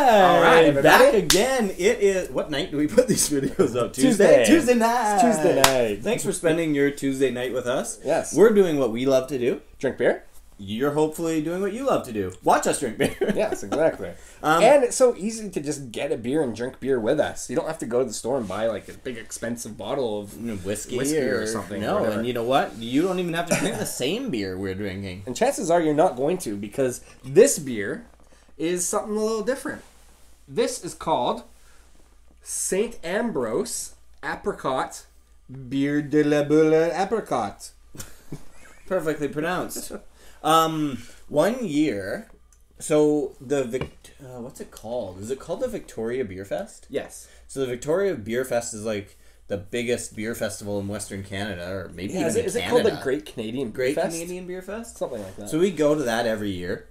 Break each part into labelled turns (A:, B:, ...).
A: All right,
B: everybody.
A: back again. It is... What night do we put these videos up?
B: Tuesday.
A: Tuesday night.
B: It's Tuesday night.
A: Thanks for spending your Tuesday night with us.
B: Yes.
A: We're doing what we love to do.
B: Drink beer?
A: You're hopefully doing what you love to do. Watch us drink beer.
B: Yes, exactly. And it's so easy to just get a beer and drink beer with us. You don't have to go to the store and buy like a big expensive bottle of
A: whiskey
B: or something.
A: No,
B: or
A: and you know what? You don't even have to drink the same beer we're drinking.
B: And chances are you're not going to, because this beer is something a little different. This is called Saint Ambroise Apricot Bière de la Bulle Apricot.
A: Perfectly pronounced. 1 year. So what's it called? Is it called the Victoria Beer Fest?
B: Yes.
A: So the Victoria Beer Fest is like the biggest beer festival in Western Canada, or maybe even
B: is it called the Great Canadian Beer Fest?
A: Canadian Beer Fest?
B: Something like that.
A: So we go to that every year.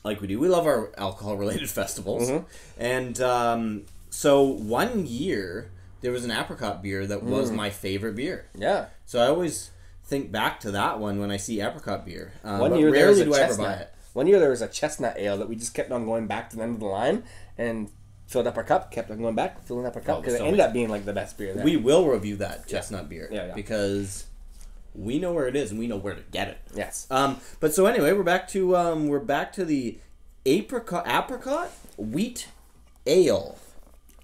A: Like we do. We love our alcohol-related festivals. Mm-hmm. And so 1 year, there was an apricot beer that was my favorite beer.
B: Yeah.
A: So I always think back to that one when I see apricot beer.
B: 1 year there was a chestnut. 1 year there was a chestnut ale that we just kept on going back to the end of the line and filled up our cup, kept on going back, filling up our cup, because it ended up being like the best beer there.
A: We will review that chestnut beer.
B: Yeah.
A: Because we know where it is and we know where to get it.
B: Yes.
A: But so anyway, we're back to the apricot wheat ale.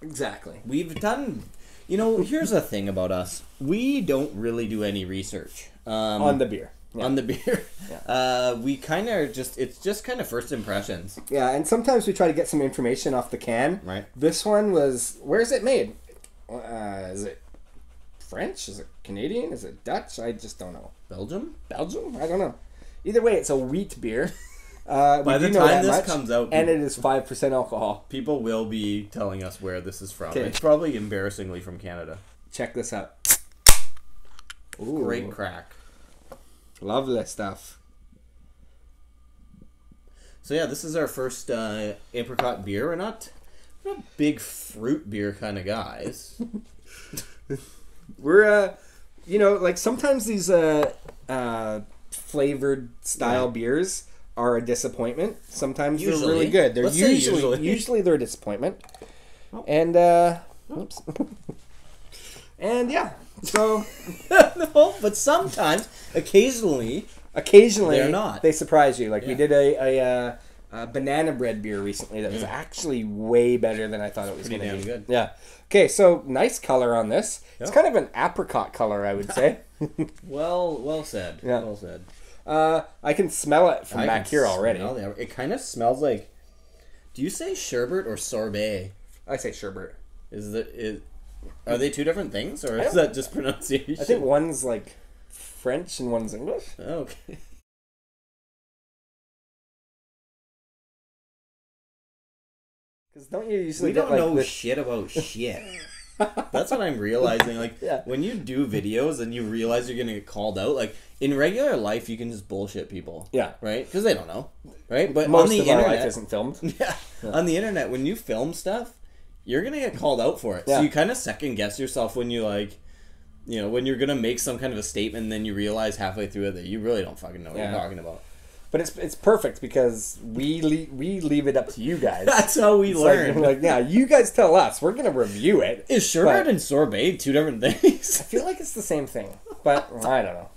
B: Exactly.
A: We've done, here's the thing about us. We don't really do any research.
B: On the beer.
A: Yeah. On the beer.
B: Yeah.
A: We kind of it's just kind of first impressions.
B: Yeah, and sometimes we try to get some information off the can.
A: Right.
B: This one was, where is it made? Is it French? Is it Canadian? Is it Dutch? I just don't know.
A: Belgium?
B: I don't know. Either way, it's a wheat beer.
A: By the time this comes out,
B: and it is 5% alcohol.
A: People will be telling us where this is from.
B: Okay.
A: It's probably embarrassingly from Canada.
B: Check this out.
A: Ooh. Great crack.
B: Lovely stuff.
A: So yeah, this is our first apricot beer. We're not big fruit beer kind of guys.
B: We're like sometimes these flavored style beers are a disappointment. Sometimes they're really good. They're usually they're a disappointment. Oh. And oops. And yeah. So
A: no, but sometimes, occasionally they're not.
B: They surprise you. Like we did a banana bread beer recently that was actually way better than I thought it was going to be.
A: Good.
B: Yeah. Okay, so nice color on this. Yep. It's kind of an apricot color, I would say.
A: Well said.
B: Yeah.
A: Well said.
B: I can smell it from back here already.
A: It kind of smells like. Do you say sherbet or sorbet?
B: I say sherbet.
A: Are they two different things, or is that just pronunciation?
B: I think one's like French and one's English.
A: Okay.
B: Because don't you usually
A: we don't know shit about shit. That's what I'm realizing. Like when you do videos and you realize you're gonna get called out, like in regular life you can just bullshit people.
B: Yeah.
A: Right? Because they don't know. Right? But
B: most
A: on the
B: of
A: internet,
B: our life isn't filmed.
A: Yeah. On the internet, when you film stuff, you're gonna get called out for it. Yeah. So you kind of second guess yourself when you when you're gonna make some kind of a statement, and then you realize halfway through it that you really don't fucking know what you're talking about.
B: But it's perfect because we leave it up to you guys.
A: That's how we learn.
B: Like you guys tell us. We're gonna review it.
A: Is sherbet and sorbet two different things?
B: I feel like it's the same thing, but I don't know.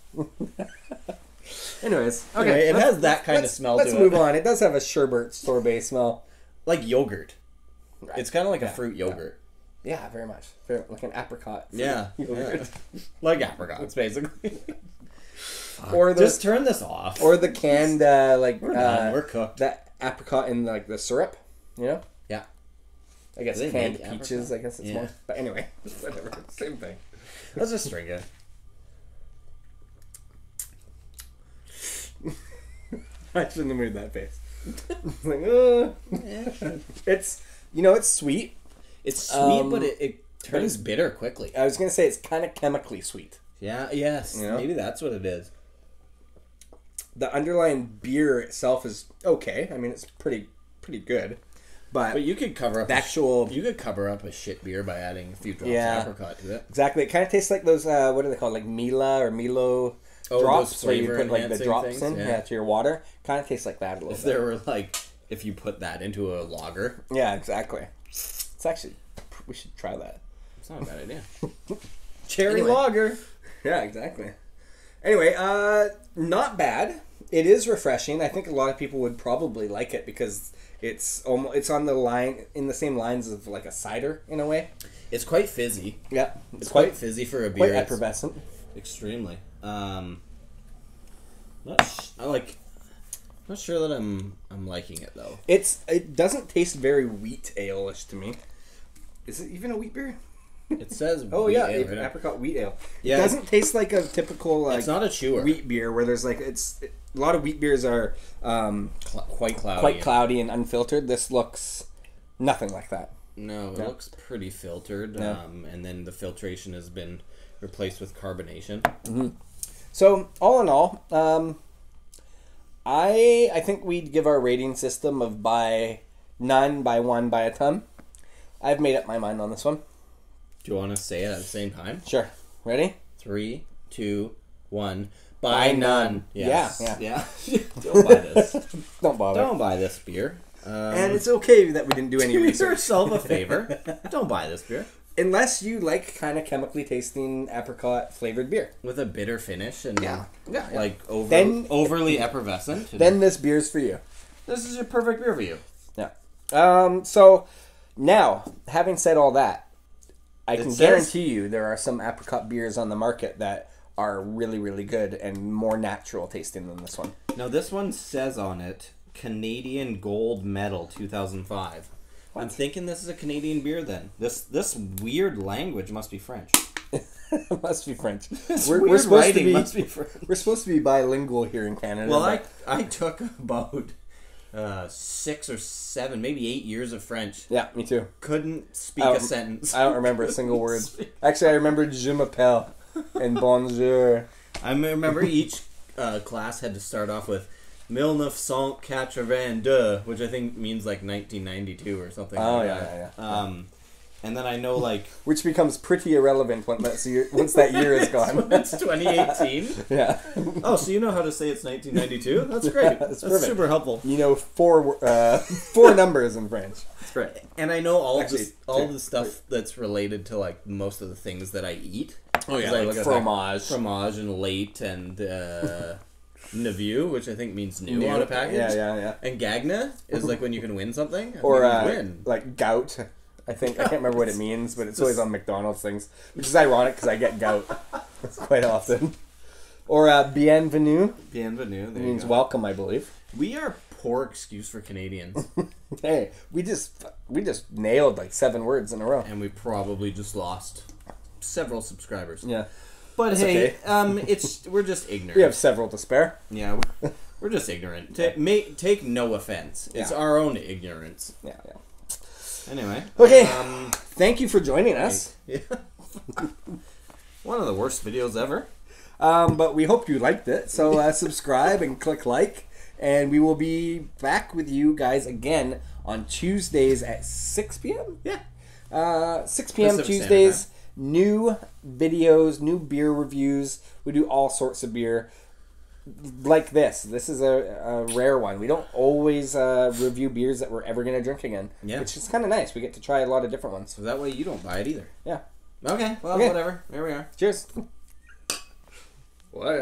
B: Anyways, okay,
A: anyway, it has that kind of smell to it.
B: Let's move on. It does have a sherbet sorbet smell,
A: like yogurt. Right. It's kind of like a fruit yogurt.
B: Yeah, very much. Like an apricot.
A: Yogurt. Like apricots, basically.
B: Or
A: just turn this off.
B: Or the canned
A: we're cooked.
B: That apricot in like the syrup, Yeah. I guess canned peaches. Apricot? I guess it's more. But anyway, whatever. Same thing.
A: Let's just drink it.
B: I shouldn't have made that face. It's it's sweet.
A: It's sweet, but it turns bitter quickly.
B: I was gonna say it's kind of chemically sweet.
A: Yeah. Yes. Maybe that's what it is.
B: The underlying beer itself is okay. I mean, it's pretty good. But
A: you could cover up you could cover up a shit beer by adding a few drops of apricot to it.
B: Exactly. It kind of tastes like those what are they called? Like Mila or Milo drops where you put like the drops things, in to your water. Kind of tastes like that a little bit.
A: If there were like if you put that into a lager.
B: Yeah, exactly. It's actually, we should try that.
A: It's not a bad idea. Cherry
B: Anyway.
A: lager.
B: Yeah, exactly. Anyway, not bad. It is refreshing. I think a lot of people would probably like it because it's on the line in the same lines of like a cider in a way.
A: It's quite fizzy.
B: Yeah,
A: It's quite fizzy for a beer.
B: Quite effervescent.
A: Extremely. Not sure that I'm liking it though.
B: It doesn't taste very wheat ale-ish to me. Is it even a wheat beer?
A: It says
B: wheat ale,
A: right?
B: apricot wheat ale.
A: Yeah,
B: it doesn't taste like a typical like
A: it's not a chewer.
B: wheat beer where there's like a lot of wheat beers are
A: quite cloudy.
B: Quite cloudy and unfiltered. This looks nothing like that.
A: No, it looks pretty filtered.
B: Yeah.
A: And then the filtration has been replaced with carbonation.
B: Mm-hmm. So all in all, I think we'd give our rating system of by none, by one, by a ton. I've made up my mind on this one.
A: Do you want to say it at the same time?
B: Sure. Ready?
A: 3, 2, 1. By
B: By
A: none.
B: none.
A: Yes.
B: Yeah.
A: Don't buy this.
B: Don't bother.
A: Don't buy this beer.
B: And it's okay that we didn't do any
A: do
B: research.
A: yourself a favor. Don't buy this beer.
B: Unless you like kind of chemically tasting apricot flavored beer.
A: With a bitter finish and like overly effervescent.
B: Then this beer's for you.
A: This is a perfect beer for you.
B: Yeah. So now, having said all that, I can guarantee you there are some apricot beers on the market that are really, really good and more natural tasting than this one.
A: Now, this one says on it, Canadian Gold Medal 2005. What? I'm thinking this is a Canadian beer then. This weird language must be French.
B: It must be French.
A: We're supposed to be, must be French.
B: We're supposed to be bilingual here in Canada.
A: Well, I took about 6 or 7, maybe 8 years of French.
B: Yeah, me too.
A: Couldn't speak a sentence.
B: I don't remember a single word. Actually, I remember je m'appelle and bonjour.
A: I remember each class had to start off with 1982, which I think means like 1992 or something.
B: Oh,
A: like
B: yeah.
A: And then I know like
B: which becomes pretty irrelevant once that year is gone.
A: It's 2018.
B: Yeah.
A: Oh, so you know how to say it's 1992? That's great. That's super helpful.
B: You know four numbers in French.
A: That's great. And I know all the stuff that's related to like most of the things that I eat.
B: Oh yeah,
A: like
B: fromage
A: and late and Neveu, which I think means new on a package.
B: Yeah.
A: And Gagna is like when you can win something.
B: Or
A: win.
B: Like gout. I can't remember what it means, but it's always on McDonald's things, which is ironic because I get gout quite often. Or bienvenue.
A: Bienvenue.
B: It means welcome, I believe.
A: We are poor excuse for Canadians.
B: Hey, we just nailed like 7 words in a row,
A: and we probably just lost several subscribers.
B: Yeah,
A: but
B: that's
A: hey,
B: okay.
A: We're just ignorant.
B: We have several to spare.
A: Yeah, we're just ignorant. Take no offense. It's our own ignorance.
B: Yeah.
A: Anyway.
B: Okay. Thank you for joining us.
A: Yeah. One of the worst videos ever.
B: But we hope you liked it. So subscribe and click like. And we will be back with you guys again on Tuesdays at 6 p.m.
A: Yeah.
B: 6 p.m. Tuesdays. New videos, new beer reviews. We do all sorts of beer. Like this. This is a rare one. We don't always review beers that we're ever going to drink again.
A: Yeah.
B: Which is kind of nice. We get to try a lot of different ones.
A: So that way you don't buy it either.
B: Yeah.
A: Okay. Well, whatever. There we are.
B: Cheers. Whatever.